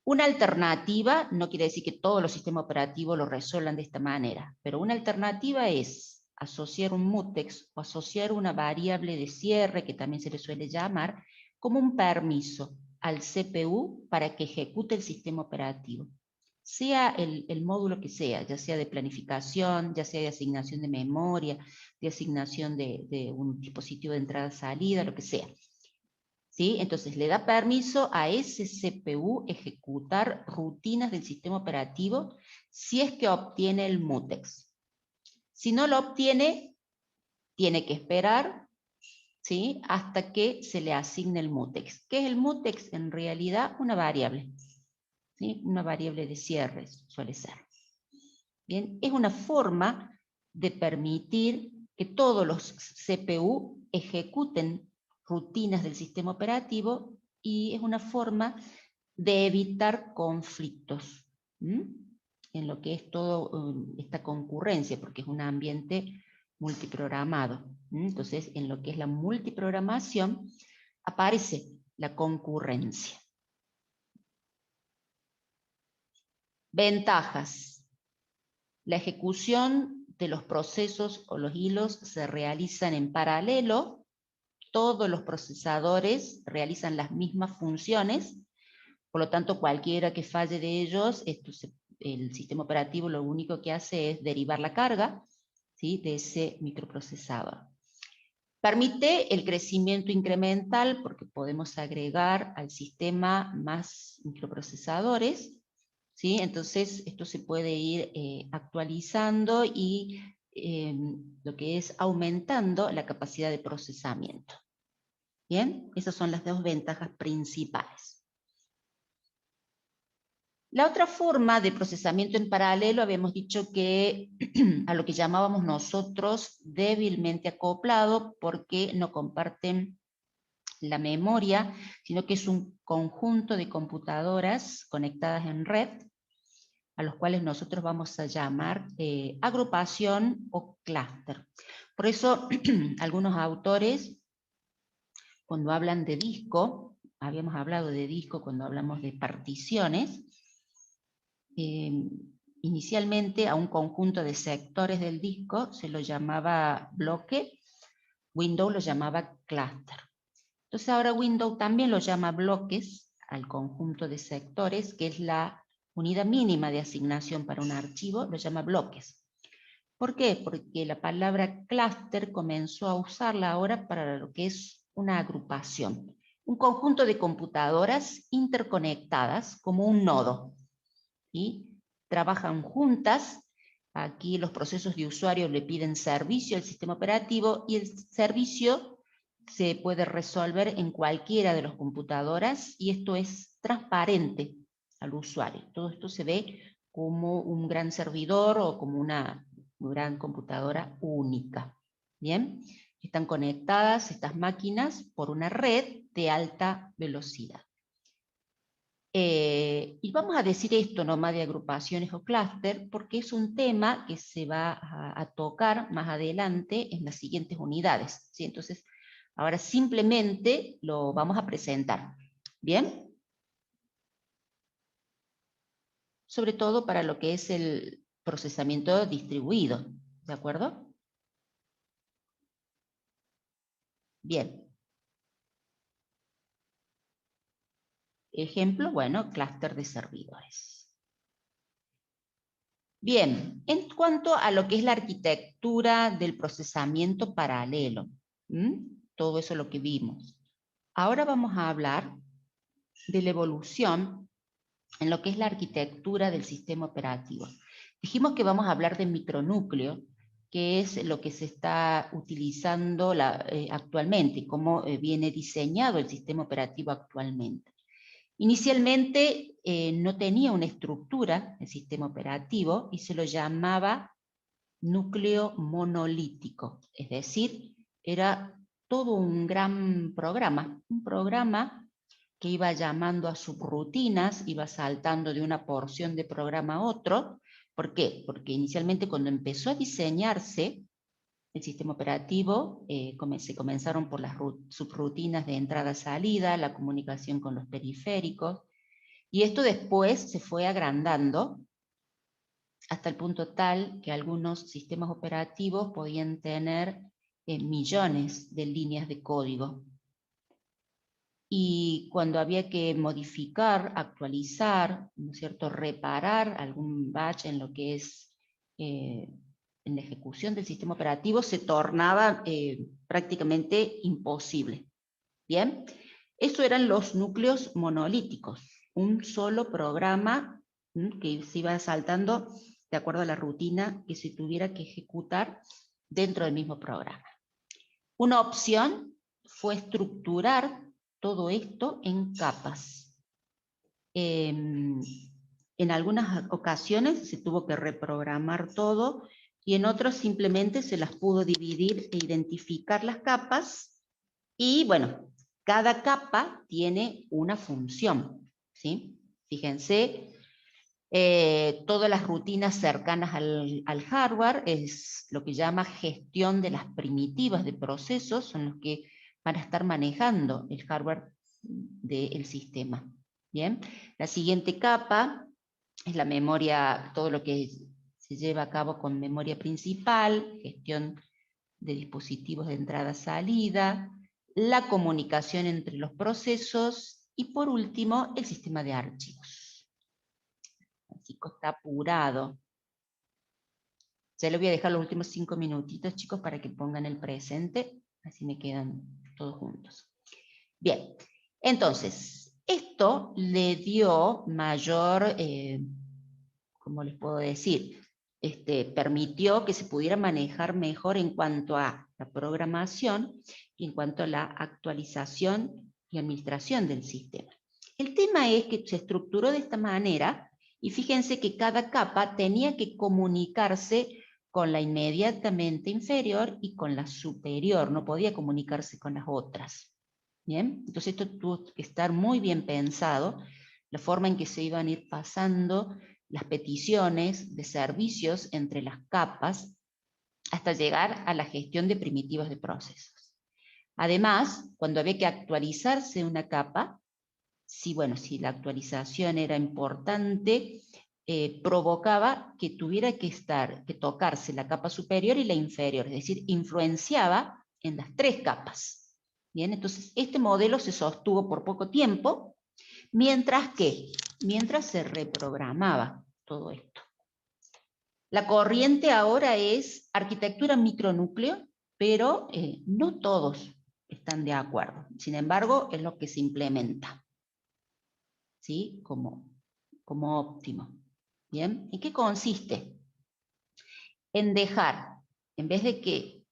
Una alternativa, no quiere decir que todos los sistemas operativos lo resuelvan de esta manera, pero una alternativa es asociar un mutex o asociar una variable de cierre, que también se le suele llamar, como un permiso al CPU para que ejecute el sistema operativo. Sea el módulo que sea, ya sea de planificación, ya sea de asignación de memoria, de asignación de un dispositivo de entrada-salida, lo que sea. ¿sí? Entonces le da permiso a ese CPU ejecutar rutinas del sistema operativo si es que obtiene el mutex. Si no lo obtiene, tiene que esperar, ¿sí?, hasta que se le asigne el mutex. ¿Qué es el mutex? En realidad una variable, ¿sí? Una variable de cierres suele ser. Bien, es una forma de permitir que todos los CPU ejecuten rutinas del sistema operativo y es una forma de evitar conflictos, ¿m? En lo que es todo esta concurrencia, porque es un ambiente multiprogramado. Entonces, en lo que es la multiprogramación, aparece la concurrencia. Ventajas. La ejecución de los procesos o los hilos se realizan en paralelo. Todos los procesadores realizan las mismas funciones. Por lo tanto, cualquiera que falle de ellos, el sistema operativo lo único que hace es derivar la carga, ¿sí?, de ese microprocesador. Permite el crecimiento incremental porque podemos agregar al sistema más microprocesadores, ¿sí? Entonces esto se puede ir actualizando y lo que es aumentando la capacidad de procesamiento. Bien, esas son las dos ventajas principales. La otra forma de procesamiento en paralelo, habíamos dicho que a lo que llamábamos nosotros débilmente acoplado, porque no comparten la memoria, sino que es un conjunto de computadoras conectadas en red, a los cuales nosotros vamos a llamar agrupación o clúster. Por eso, algunos autores, cuando hablan de disco, habíamos hablado de disco cuando hablamos de particiones, inicialmente a un conjunto de sectores del disco se lo llamaba bloque, Windows lo llamaba clúster. Entonces ahora Windows también lo llama bloques al conjunto de sectores, que es la unidad mínima de asignación para un archivo, lo llama bloques. ¿Por qué? Porque la palabra clúster comenzó a usarla ahora para lo que es una agrupación, un conjunto de computadoras interconectadas como un nodo. ¿Sí? Trabajan juntas, aquí los procesos de usuario le piden servicio al sistema operativo y el servicio se puede resolver en cualquiera de las computadoras y esto es transparente al usuario. Todo esto se ve como un gran servidor o como una gran computadora única. Bien, están conectadas estas máquinas por una red de alta velocidad. Y vamos a decir esto nomás de agrupaciones o clúster porque es un tema que se va a tocar más adelante en las siguientes unidades, ¿sí? Entonces, ahora simplemente lo vamos a presentar. ¿Bien? Sobre todo para lo que es el procesamiento distribuido. ¿De acuerdo? Bien. Ejemplo, bueno, clúster de servidores. Bien, en cuanto a lo que es la arquitectura del procesamiento paralelo, todo eso es lo que vimos. Ahora vamos a hablar de la evolución en lo que es la arquitectura del sistema operativo. Dijimos que vamos a hablar de micronúcleo, que es lo que se está utilizando actualmente, cómo viene diseñado el sistema operativo actualmente. Inicialmente no tenía una estructura el sistema operativo y se lo llamaba núcleo monolítico, es decir, era todo un gran programa, un programa que iba llamando a subrutinas, iba saltando de una porción de programa a otro. ¿Por qué? Porque inicialmente cuando empezó a diseñarse el sistema operativo, se comenzaron por las subrutinas de entrada-salida, la comunicación con los periféricos, y esto después se fue agrandando hasta el punto tal que algunos sistemas operativos podían tener millones de líneas de código. Y cuando había que modificar, actualizar, ¿no es cierto?, reparar algún batch en lo que es en la ejecución del sistema operativo, se tornaba prácticamente imposible. Bien, Eso eran los núcleos monolíticos, un solo programa que se iba saltando de acuerdo a la rutina que se tuviera que ejecutar dentro del mismo programa. Una opción fue estructurar todo esto en capas. En algunas ocasiones se tuvo que reprogramar todo y en otras simplemente se las pudo dividir e identificar las capas y bueno, cada capa tiene una función, ¿sí? Fíjense, todas las rutinas cercanas al hardware es lo que llama gestión de las primitivas de procesos, son los que van a estar manejando el hardware del sistema. Bien, la siguiente capa es la memoria, todo lo que se lleva a cabo con memoria principal, gestión de dispositivos de entrada-salida, la comunicación entre los procesos y por último el sistema de archivos. El chico está apurado. Ya le voy a dejar los últimos 5 minutitos, chicos, para que pongan el presente, así me quedan todos juntos. Bien, entonces, esto le dio mayor, ¿cómo les puedo decir? Permitió que se pudiera manejar mejor en cuanto a la programación y en cuanto a la actualización y administración del sistema. El tema es que se estructuró de esta manera y fíjense que cada capa tenía que comunicarse con la inmediatamente inferior y con la superior, no podía comunicarse con las otras. ¿Bien? Entonces esto tuvo que estar muy bien pensado, la forma en que se iban a ir pasando las peticiones de servicios entre las capas hasta llegar a la gestión de primitivas de procesos. Además, cuando había que actualizarse una capa, si la actualización era importante, provocaba que tuviera que tocarse la capa superior y la inferior, es decir, influenciaba en las 3 capas. Bien, entonces este modelo se sostuvo por poco tiempo, mientras se reprogramaba todo esto. La corriente ahora es arquitectura micronúcleo, pero no todos están de acuerdo. Sin embargo, es lo que se implementa, ¿sí? Como óptimo. ¿Bien? ¿En qué consiste? En dejar, en vez de que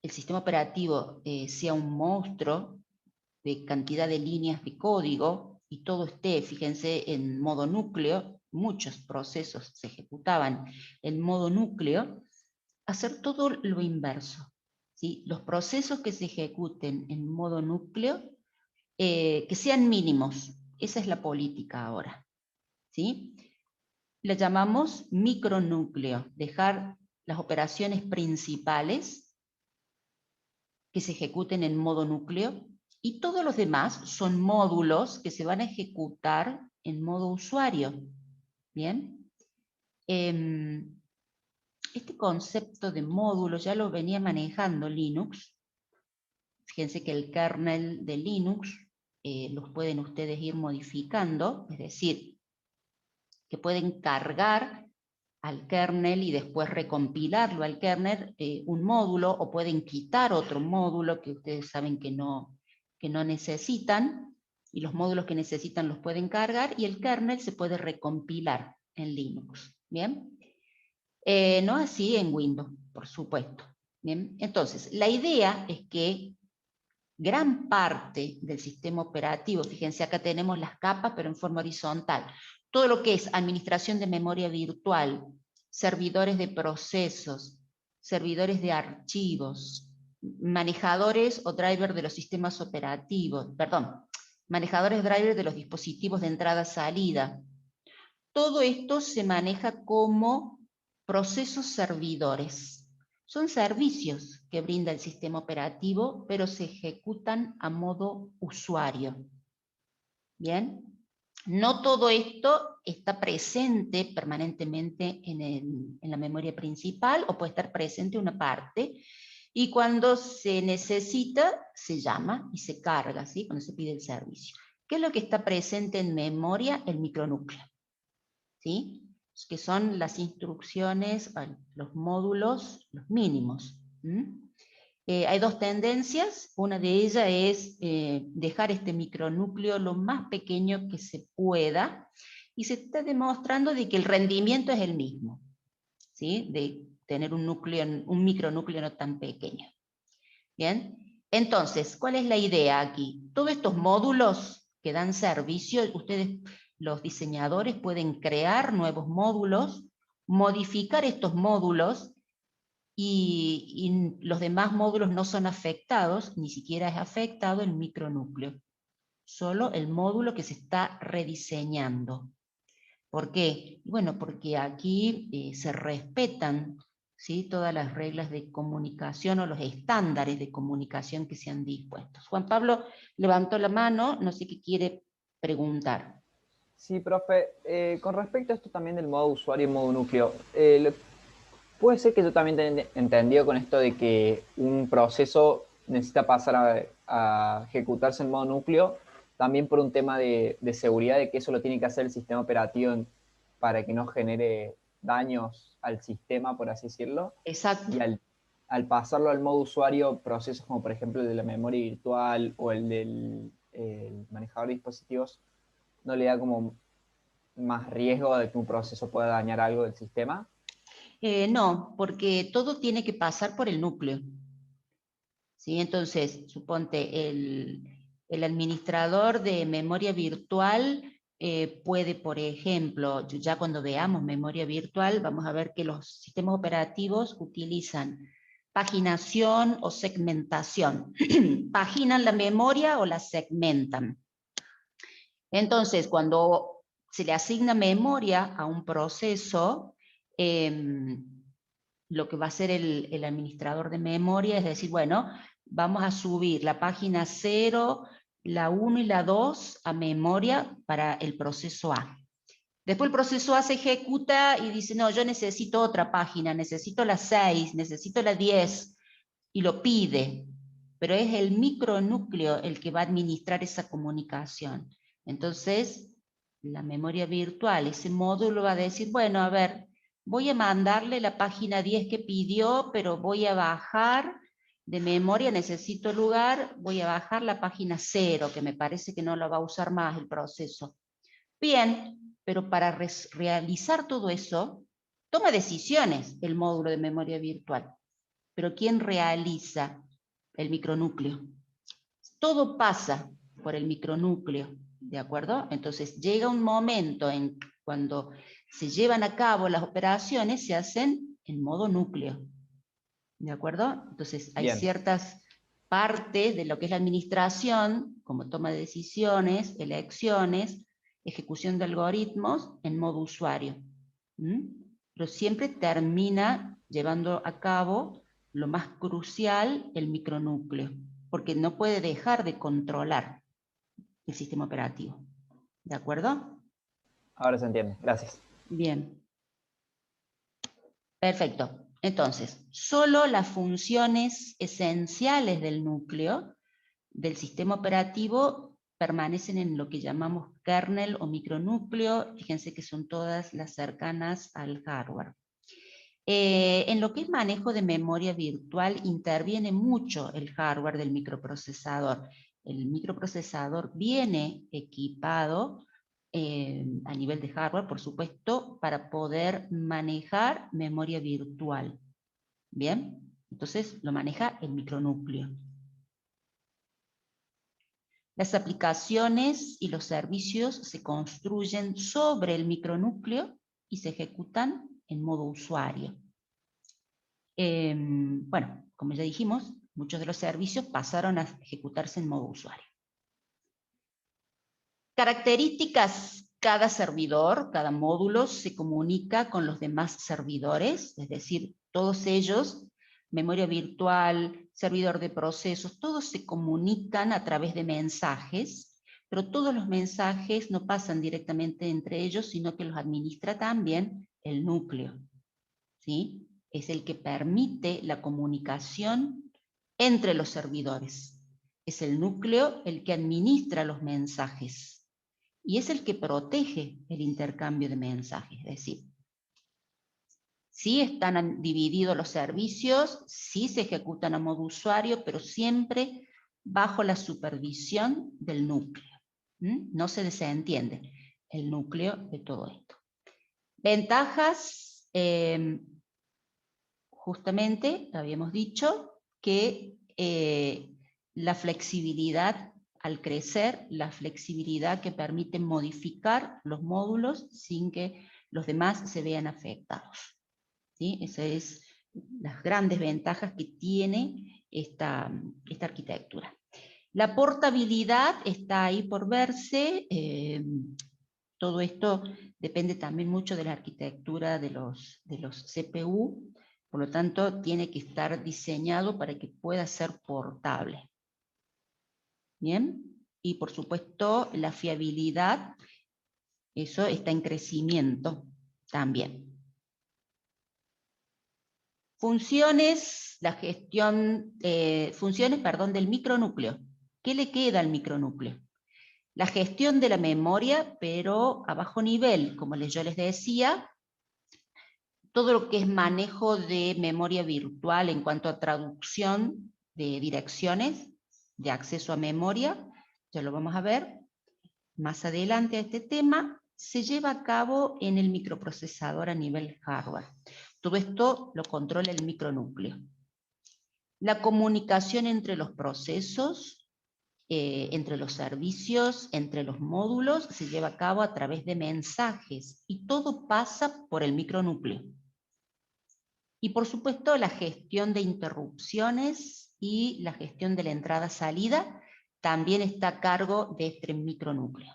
el sistema operativo sea un monstruo de cantidad de líneas de código y todo esté, fíjense, en modo núcleo, muchos procesos se ejecutaban en modo núcleo, hacer todo lo inverso, ¿sí? Los procesos que se ejecuten en modo núcleo, que sean mínimos, esa es la política ahora, ¿sí? La llamamos micronúcleo, dejar las operaciones principales que se ejecuten en modo núcleo y todos los demás son módulos que se van a ejecutar en modo usuario. ¿Bien? Este concepto de módulo ya lo venía manejando Linux. Fíjense que el kernel de Linux los pueden ustedes ir modificando, es decir, que pueden cargar al kernel y después recompilarlo al kernel un módulo, o pueden quitar otro módulo que ustedes saben que no necesitan, y los módulos que necesitan los pueden cargar, y el kernel se puede recompilar en Linux. ¿Bien? No así en Windows, por supuesto. ¿Bien? Entonces, la idea es que gran parte del sistema operativo, fíjense acá tenemos las capas pero en forma horizontal, todo lo que es administración de memoria virtual, servidores de procesos, servidores de archivos, manejadores o drivers de los sistemas operativos, manejadores drivers de los dispositivos de entrada-salida. Todo esto se maneja como procesos servidores. Son servicios que brinda el sistema operativo, pero se ejecutan a modo usuario. ¿Bien? No todo esto está presente permanentemente en la memoria principal, o puede estar presente una parte, y cuando se necesita, se llama y se carga, ¿sí? Cuando se pide el servicio. ¿Qué es lo que está presente en memoria? El micronúcleo, ¿sí? Que son las instrucciones, los módulos, los mínimos. Hay dos tendencias. Una de ellas es dejar este micronúcleo lo más pequeño que se pueda, y se está demostrando de que el rendimiento es el mismo, ¿sí? De tener un micronúcleo no tan pequeño. Bien, entonces, ¿cuál es la idea aquí? Todos estos módulos que dan servicio, ustedes, los diseñadores, pueden crear nuevos módulos, modificar estos módulos, y los demás módulos no son afectados, ni siquiera es afectado el micronúcleo, solo el módulo que se está rediseñando. ¿Por qué? Bueno, porque aquí se respetan, ¿sí?, todas las reglas de comunicación o los estándares de comunicación que se han dispuesto. Juan Pablo levantó la mano, no sé qué quiere preguntar. Sí, profe, con respecto a esto también del modo usuario y modo núcleo, puede ser que yo también te entendido con esto de que un proceso necesita pasar a ejecutarse en modo núcleo, también por un tema de seguridad, de que eso lo tiene que hacer el sistema operativo para que no genere daños al sistema, por así decirlo. Exacto. Y al pasarlo al modo usuario, procesos como por ejemplo el de la memoria virtual o el del manejador de dispositivos, no le da como más riesgo de que un proceso pueda dañar algo del sistema. No, porque todo tiene que pasar por el núcleo. ¿Sí? Entonces, suponte, el administrador de memoria virtual puede, por ejemplo, ya cuando veamos memoria virtual, vamos a ver que los sistemas operativos utilizan paginación o segmentación. Paginan la memoria o la segmentan. Entonces, cuando se le asigna memoria a un proceso, lo que va a hacer el administrador de memoria es decir, bueno, vamos a subir la página 0, la 1 y la 2 a memoria para el proceso A. Después el proceso A se ejecuta y dice, no, yo necesito otra página, necesito la 6, necesito la 10, y lo pide. Pero es el micronúcleo el que va a administrar esa comunicación. Entonces, la memoria virtual, ese módulo va a decir, bueno, a ver, voy a mandarle la página 10 que pidió, pero voy a bajar de memoria, necesito lugar, voy a bajar la página 0, que me parece que no la va a usar más el proceso. Bien, pero para realizar todo eso, toma decisiones el módulo de memoria virtual. Pero ¿quién realiza el micronúcleo? Todo pasa por el micronúcleo, ¿de acuerdo? Entonces llega un momento en cuando se llevan a cabo las operaciones, se hacen en modo núcleo, ¿de acuerdo? Entonces hay Bien. ciertas partes de lo que es la administración, como toma de decisiones, elecciones, ejecución de algoritmos en modo usuario. Pero siempre termina llevando a cabo lo más crucial, el micronúcleo, porque no puede dejar de controlar el sistema operativo. ¿De acuerdo? Ahora se entiende. Gracias. Bien. Perfecto. Entonces, solo las funciones esenciales del núcleo del sistema operativo permanecen en lo que llamamos kernel o micronúcleo. Fíjense que son todas las cercanas al hardware. En lo que es manejo de memoria virtual interviene mucho el hardware del microprocesador. El microprocesador viene equipado a nivel de hardware, por supuesto, para poder manejar memoria virtual. Bien, entonces lo maneja el micronúcleo. Las aplicaciones y los servicios se construyen sobre el micronúcleo y se ejecutan en modo usuario. Bueno, como ya dijimos, muchos de los servicios pasaron a ejecutarse en modo usuario. Características: cada servidor, cada módulo se comunica con los demás servidores, es decir, todos ellos, memoria virtual, servidor de procesos, todos se comunican a través de mensajes, pero todos los mensajes no pasan directamente entre ellos, sino que los administra también el núcleo, ¿sí? Es el que permite la comunicación entre los servidores. Es el núcleo el que administra los mensajes y es el que protege el intercambio de mensajes. Es decir, Sí están divididos los servicios, sí se ejecutan a modo usuario, pero siempre bajo la supervisión del núcleo. No se desentiende el núcleo de todo esto. Ventajas, justamente, habíamos dicho, que la flexibilidad al crecer, la flexibilidad que permite modificar los módulos sin que los demás se vean afectados. ¿Sí? Esas son las grandes ventajas que tiene esta arquitectura. La portabilidad está ahí por verse. Todo esto depende también mucho de la arquitectura de los CPU, por lo tanto tiene que estar diseñado para que pueda ser portable. Bien, y por supuesto la fiabilidad, eso está en crecimiento también. Funciones, la gestión, funciones, perdón, del micronúcleo. ¿Qué le queda al micronúcleo? La gestión de la memoria, pero a bajo nivel, como yo les decía, todo lo que es manejo de memoria virtual en cuanto a traducción de direcciones, de acceso a memoria, ya lo vamos a ver más adelante a este tema, se lleva a cabo en el microprocesador a nivel hardware. Todo esto lo controla el micronúcleo. La comunicación entre los procesos, entre los servicios, entre los módulos, se lleva a cabo a través de mensajes y todo pasa por el micronúcleo. Y por supuesto la gestión de interrupciones y la gestión de la entrada-salida también está a cargo de este micronúcleo.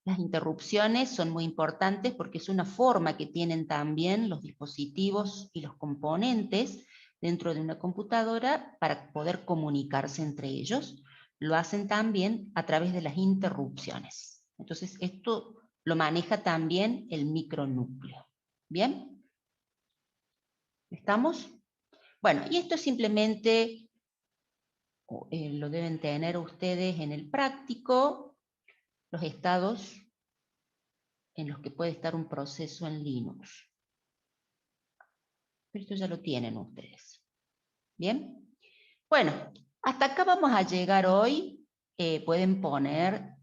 Las interrupciones son muy importantes porque es una forma que tienen también los dispositivos y los componentes dentro de una computadora para poder comunicarse entre ellos. Lo hacen también a través de las interrupciones. Entonces esto lo maneja también el micronúcleo. ¿Bien? ¿Estamos? Bueno, y esto simplemente lo deben tener ustedes en el práctico, los estados en los que puede estar un proceso en Linux. Pero esto ya lo tienen ustedes. ¿Bien? Bueno, hasta acá vamos a llegar hoy. Pueden poner